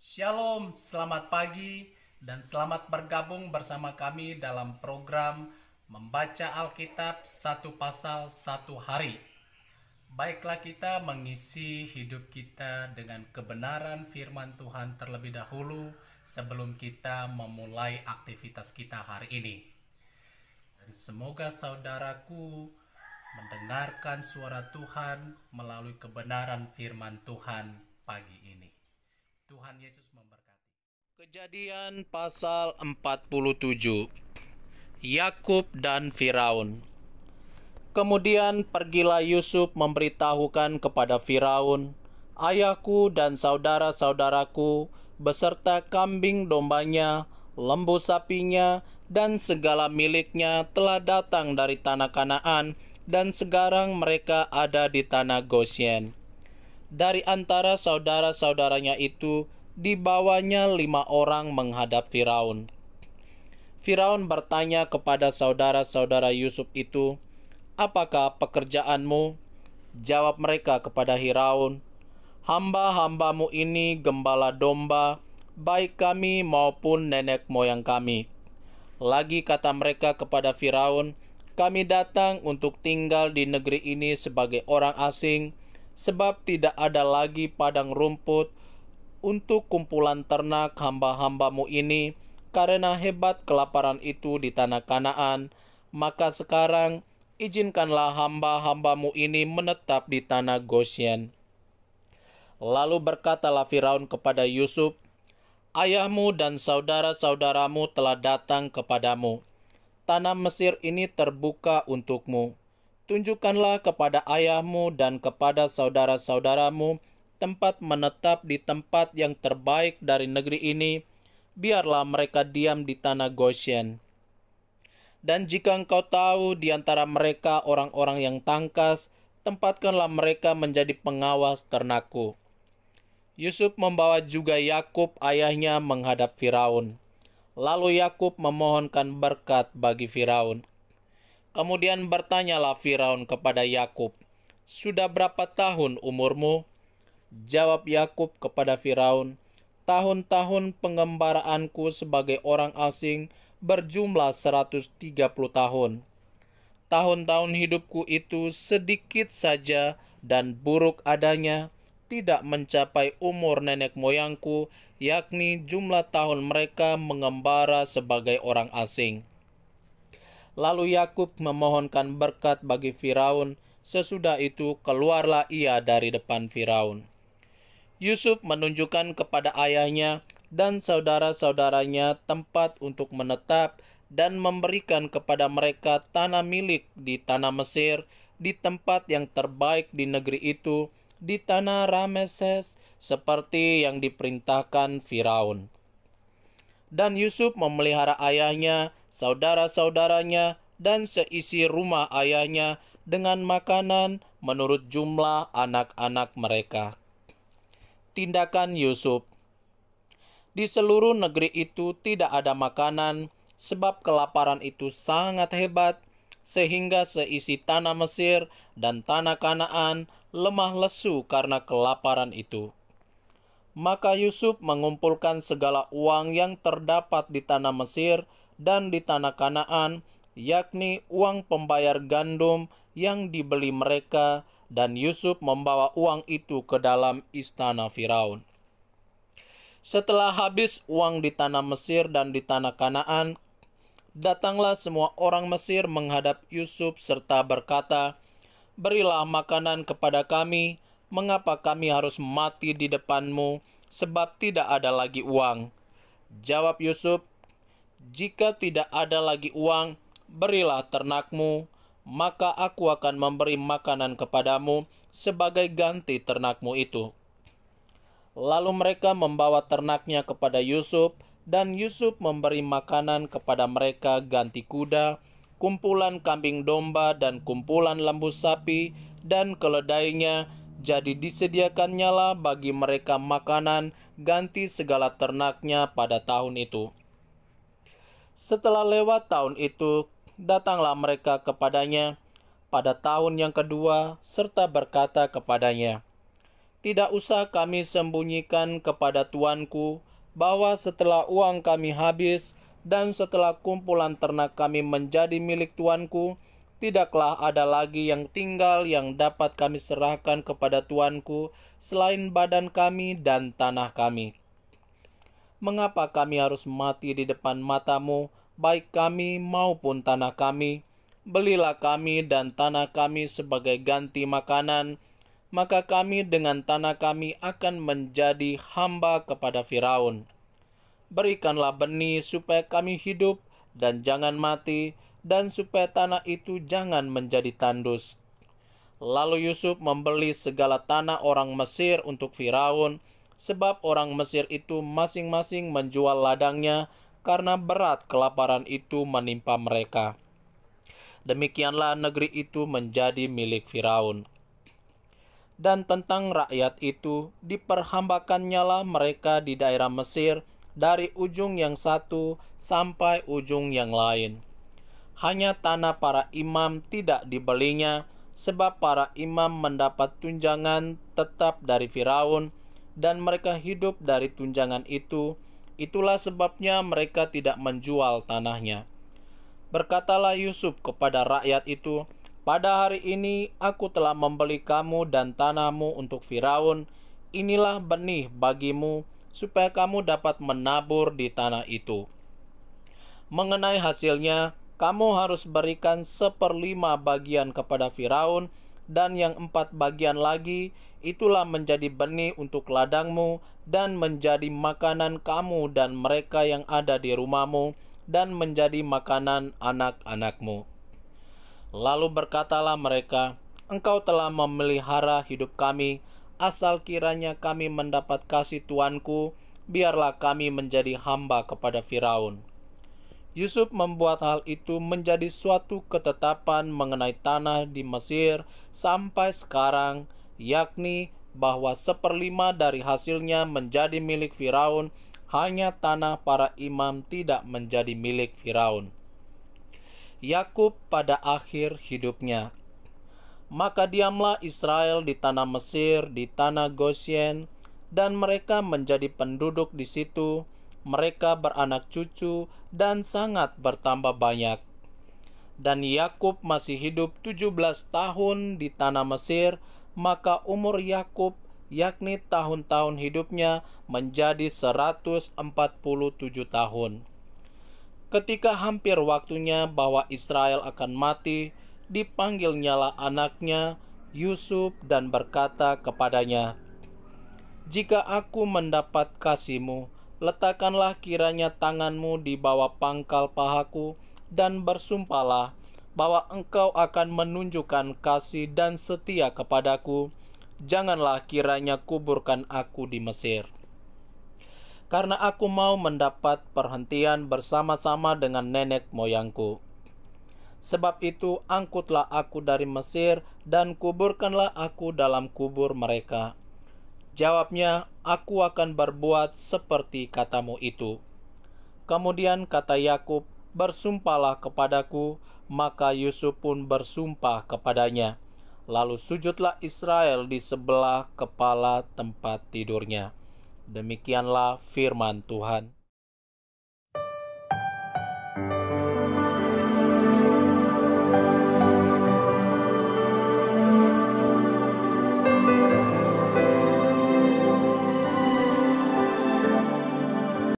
Shalom, selamat pagi dan selamat bergabung bersama kami dalam program Membaca Alkitab satu pasal satu hari. Baiklah kita mengisi hidup kita dengan kebenaran firman Tuhan terlebih dahulu sebelum kita memulai aktivitas kita hari ini. Dan semoga saudaraku mendengarkan suara Tuhan melalui kebenaran firman Tuhan pagi ini. Tuhan Yesus memberkati. Kejadian pasal 47. Yakub dan Firaun. Kemudian pergilah Yusuf memberitahukan kepada Firaun, "Ayahku dan saudara-saudaraku beserta kambing dombanya, lembu sapinya, dan segala miliknya telah datang dari tanah Kanaan, dan sekarang mereka ada di tanah Gosyen." Dari antara saudara-saudaranya itu dibawanya 5 orang menghadap Firaun. Firaun bertanya kepada saudara-saudara Yusuf itu, "Apakah pekerjaanmu?" Jawab mereka kepada Firaun, "Hamba-hambamu ini gembala domba, baik kami maupun nenek moyang kami." Lagi kata mereka kepada Firaun, "Kami datang untuk tinggal di negeri ini sebagai orang asing, sebab tidak ada lagi padang rumput untuk kumpulan ternak hamba-hambamu ini, karena hebat kelaparan itu di tanah Kanaan. Maka sekarang izinkanlah hamba-hambamu ini menetap di tanah Gosyen." Lalu berkatalah Firaun kepada Yusuf, "Ayahmu dan saudara-saudaramu telah datang kepadamu. Tanah Mesir ini terbuka untukmu. Tunjukkanlah kepada ayahmu dan kepada saudara-saudaramu tempat menetap di tempat yang terbaik dari negeri ini. Biarlah mereka diam di tanah Gosyen. Dan jika engkau tahu di antara mereka orang-orang yang tangkas, tempatkanlah mereka menjadi pengawas ternakku." Yusuf membawa juga Yakub ayahnya menghadap Firaun. Lalu Yakub memohonkan berkat bagi Firaun. Kemudian bertanyalah Firaun kepada Yakub, "Sudah berapa tahun umurmu?" Jawab Yakub kepada Firaun, "Tahun-tahun pengembaraanku sebagai orang asing berjumlah 130 tahun. Tahun-tahun hidupku itu sedikit saja dan buruk adanya, tidak mencapai umur nenek moyangku, yakni jumlah tahun mereka mengembara sebagai orang asing." Lalu Yakub memohonkan berkat bagi Firaun. Sesudah itu keluarlah ia dari depan Firaun. Yusuf menunjukkan kepada ayahnya dan saudara-saudaranya tempat untuk menetap dan memberikan kepada mereka tanah milik di tanah Mesir, di tempat yang terbaik di negeri itu, di tanah Rameses, seperti yang diperintahkan Firaun. Dan Yusuf memelihara ayahnya, saudara-saudaranya, dan seisi rumah ayahnya dengan makanan menurut jumlah anak-anak mereka. Tindakan Yusuf. Di seluruh negeri itu tidak ada makanan, sebab kelaparan itu sangat hebat, sehingga seisi tanah Mesir dan tanah Kanaan lemah lesu karena kelaparan itu. Maka Yusuf mengumpulkan segala uang yang terdapat di tanah Mesir dan di tanah Kanaan, yakni uang pembayar gandum yang dibeli mereka, dan Yusuf membawa uang itu ke dalam istana Firaun. Setelah habis uang di tanah Mesir dan di tanah Kanaan, datanglah semua orang Mesir menghadap Yusuf serta berkata, "Berilah makanan kepada kami, mengapa kami harus mati di depanmu, sebab tidak ada lagi uang?" Jawab Yusuf, "Jika tidak ada lagi uang, berilah ternakmu, maka aku akan memberi makanan kepadamu sebagai ganti ternakmu itu." Lalu mereka membawa ternaknya kepada Yusuf, dan Yusuf memberi makanan kepada mereka ganti kuda, kumpulan kambing domba, dan kumpulan lembu sapi, dan keledainya. Jadi disediakannya lah bagi mereka makanan ganti segala ternaknya pada tahun itu. Setelah lewat tahun itu, datanglah mereka kepadanya pada tahun yang kedua, serta berkata kepadanya, Tidak usah kami sembunyikan kepada tuanku bahwa setelah uang kami habis dan setelah kumpulan ternak kami menjadi milik tuanku, tidaklah ada lagi yang tinggal yang dapat kami serahkan kepada tuanku selain badan kami dan tanah kami. Mengapa kami harus mati di depan matamu, baik kami maupun tanah kami? Belilah kami dan tanah kami sebagai ganti makanan, maka kami dengan tanah kami akan menjadi hamba kepada Firaun. Berikanlah benih supaya kami hidup dan jangan mati, dan supaya tanah itu jangan menjadi tandus. Lalu Yusuf membeli segala tanah orang Mesir untuk Firaun, sebab orang Mesir itu masing-masing menjual ladangnya karena berat kelaparan itu menimpa mereka. Demikianlah negeri itu menjadi milik Firaun. Dan tentang rakyat itu, diperhambakannyalah mereka di daerah Mesir dari ujung yang satu sampai ujung yang lain. Hanya tanah para imam tidak dibelinya, sebab para imam mendapat tunjangan tetap dari Firaun, dan mereka hidup dari tunjangan itu. Itulah sebabnya mereka tidak menjual tanahnya. Berkatalah Yusuf kepada rakyat itu, "Pada hari ini aku telah membeli kamu dan tanahmu untuk Firaun. Inilah benih bagimu, supaya kamu dapat menabur di tanah itu. Mengenai hasilnya, kamu harus berikan 1/5 bagian kepada Firaun, dan yang 4 bagian lagi, itulah menjadi benih untuk ladangmu, dan menjadi makanan kamu dan mereka yang ada di rumahmu, dan menjadi makanan anak-anakmu." Lalu berkatalah mereka, "Engkau telah memelihara hidup kami, asal kiranya kami mendapat kasih tuanku, biarlah kami menjadi hamba kepada Firaun." Yusuf membuat hal itu menjadi suatu ketetapan mengenai tanah di Mesir sampai sekarang, yakni bahwa 1/5 dari hasilnya menjadi milik Firaun, hanya tanah para imam tidak menjadi milik Firaun. Yakub pada akhir hidupnya. Maka diamlah Israel di tanah Mesir, di tanah Gosyen, dan mereka menjadi penduduk di situ. Mereka beranak cucu dan sangat bertambah banyak. Dan Yakub masih hidup 17 tahun di tanah Mesir, maka umur Yakub, yakni tahun-tahun hidupnya, menjadi 147 tahun. Ketika hampir waktunya bahwa Israel akan mati, dipanggilnyalah anaknya Yusuf dan berkata kepadanya, "Jika aku mendapat kasih-Mu, letakkanlah kiranya tanganmu di bawah pangkal pahaku, dan bersumpahlah bahwa engkau akan menunjukkan kasih dan setia kepadaku. Janganlah kiranya kuburkan aku di Mesir. Karena aku mau mendapat perhentian bersama-sama dengan nenek moyangku. Sebab itu angkutlah aku dari Mesir, dan kuburkanlah aku dalam kubur mereka." Jawabnya, "Aku akan berbuat seperti katamu itu." Kemudian kata Yakub, "Bersumpahlah kepadaku." Maka Yusuf pun bersumpah kepadanya. Lalu sujudlah Israel di sebelah kepala tempat tidurnya. Demikianlah firman Tuhan.